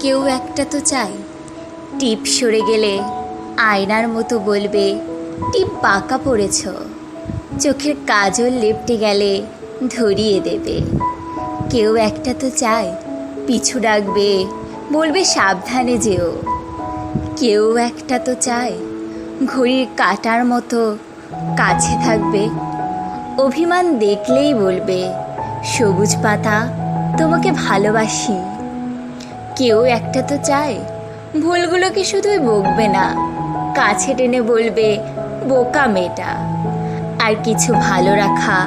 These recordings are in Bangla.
কেউ একটা তো চাই টিপ সরে গেলে আয়নার মতো বলবে টিপ বাঁকা পড়েছ। চোখের কাজল লেপটে গেলে ধরিয়ে দেবে। কেউ একটা তো চায় পিছু ডাকবে, বলবে সাবধানে যেও। কেউ একটা তো চায় ঘড়ির কাঁটার মতো কাছে থাকবে, অভিমান দেখলেই বলবে সবুজ পাতা তোমাকে ভালোবাসি। কেউ একটা তো চায় ভুলগুলোকে শুধুই বকবে না, কাছে টেনে বলবে বোকা মেয়েটা। আর কিছু ভালো রাখা,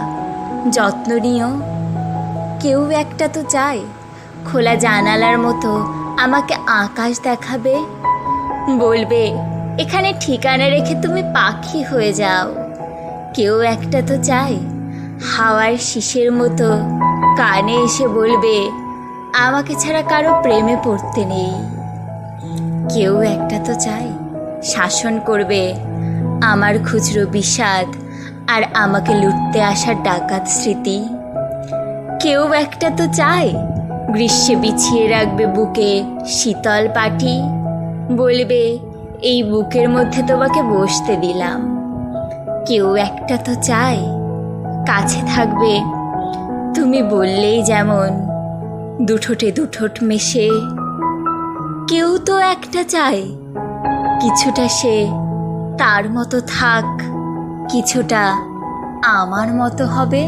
যত্ন নিও। কেউ একটা তো চায় খোলা জানালার মতো আমাকে আকাশ দেখাবে, বলবে এখানে ঠিকানা রেখে তুমি পাখি হয়ে যাও। কেউ একটা তো চায় হাওয়ার শিশের মতো কানে এসে বলবে আমাকে ছাড়া কারো প্রেমে পড়তে নেই। কেউ একটা তো চায় শাসন করবে আমার খুচরো বিষাদ আর আমাকে লুটতে আসার ডাকাত স্মৃতি। কেউ একটা তো চায় গ্রীষ্মে বিছিয়ে রাখবে বুকে শীতল পাটি, বলবে এই বুকের মধ্যে তোমাকে বসতে দিলাম। কেউ একটা তো চায় কাছে থাকবে তুমি বললেই যেমন দুঠোঁটে দুঠোঁট মেশে। কেউ তো একটা চায় কিছুটা সে তার মতো থাক, কিছুটা আমার মতো হবে।